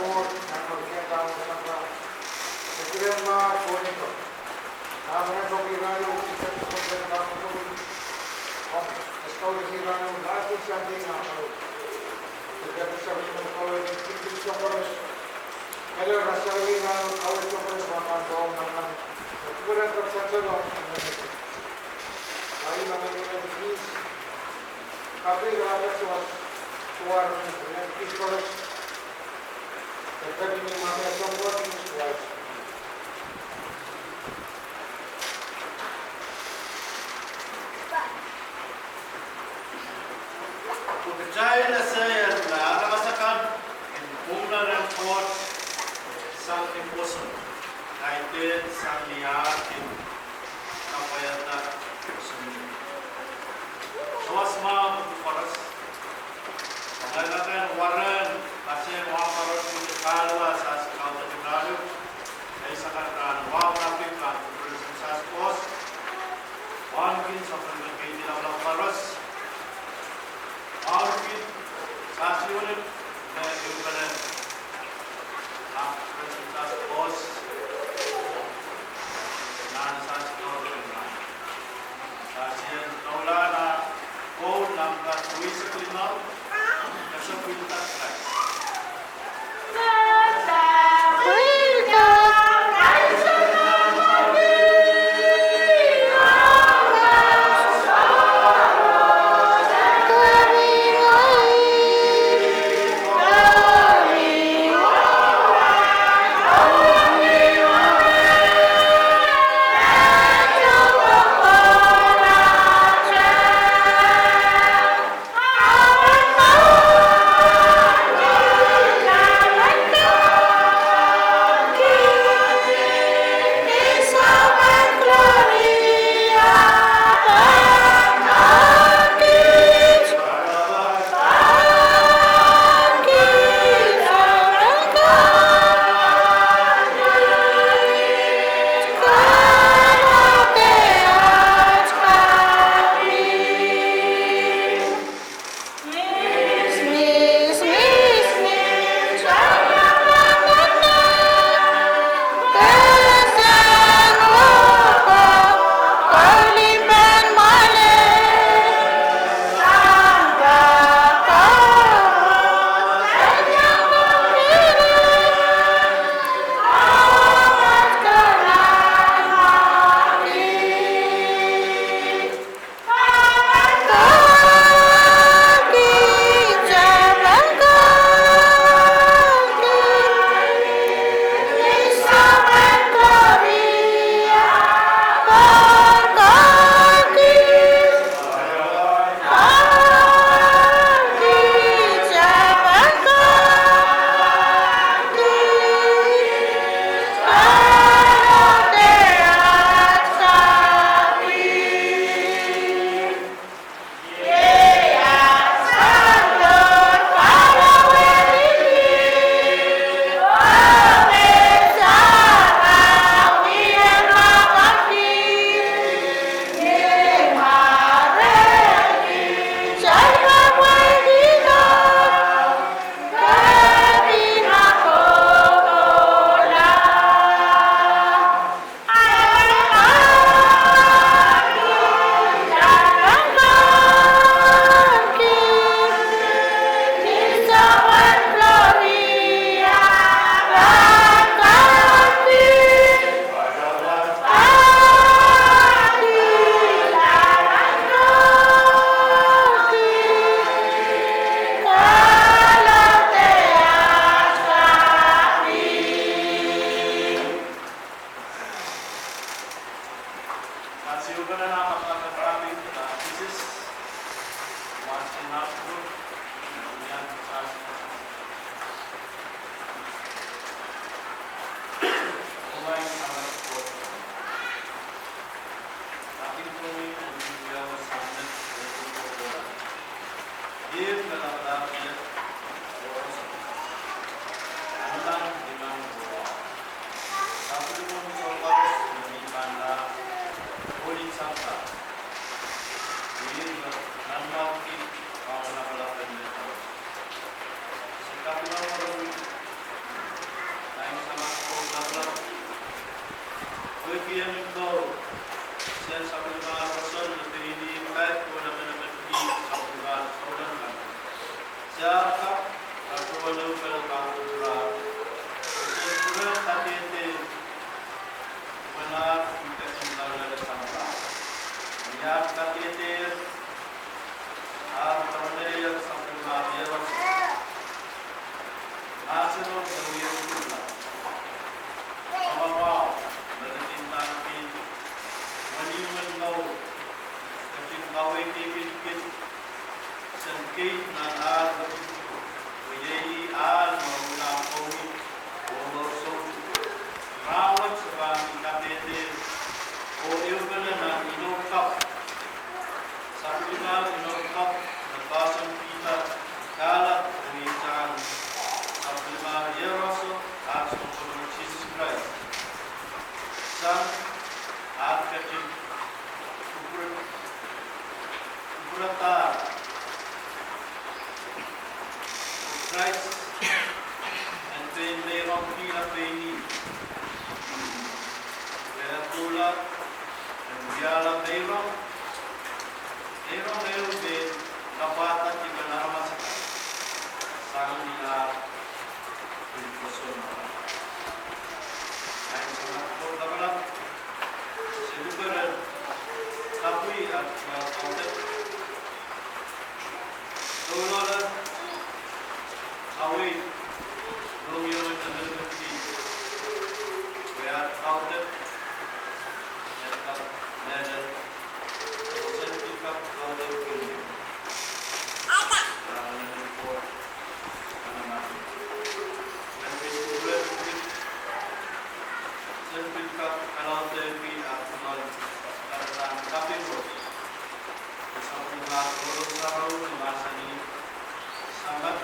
report ng pagkakataon sa Nagpirma po nito. Naman ang pagkakalo sa pagkakataon po Escola Sirano, lahat po siya din nakakalo. Pagkakataon sa pagkakalo, nagpipil sa koros. Pero rasawi na awal sa koros, mga doon naman. Nagpuran ka sa tulong. Ay mga nilagis. Kapag alas was tuwar ng nagpipil koros. Pagkakataon yung mga somewhat in his life. Dahil na siya na nakasakan in Pumla Report sa Imposon, 19 sa liyakin kapayata sumunod. Sawas mga paras, pangalakan waran kasi mga paras munikala sa Kauta Generalyo ay sa kanran wow natin ka present sa spos wangin sa pagkakay nila ng paras Arvin Sasiulit na Yubanan ang President Boss na Sasiulit na Sasiyan Naula na Code ng Katuwi sa Klimaw na sa Quintas Rice. Amen. Siapa aku walau kamu berat. Sesuatu tadi itu benar kita cinta dari sama. Niat tadi itu terjadi yang sampai mati orang. Nasional yang kita. Awal dari cinta kita menimbun kau, tapi kau ikut sengkit dan ada menjadi mauna kami orang rawat sebagai KTT orang yang inokap sabunal inokap lepasan kita kalat mengican sabunal Yesus atau Jesus Christ sang arketin ukurata Christ and then they don't feel a pain. Tula and Yala Bayron. They don't know the Kapata Tibanama Sangia in Kusuma. And so for the Bala Silver Kapui at Content. Tula away Romeo and the Liberty. We are counted and safety cup counted building. Safety cup around the feet after knowledge. Cafe road. Something like Rosaro, Masani, Samat.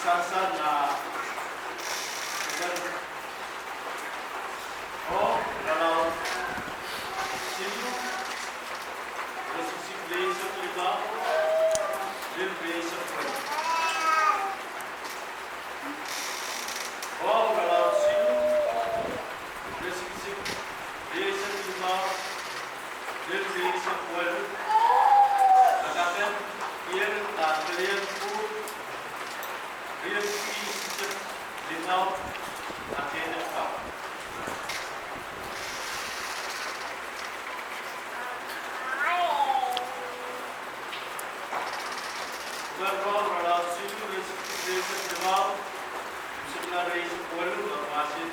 Sansan na kalau situ resisi belajar kita belajar pun kalau situ resisi belajar kita belajar pun katakan biar tak kalian pun biar kita linau akhirnya apa kalau situ belajar linau sebenarnya itu perlu masih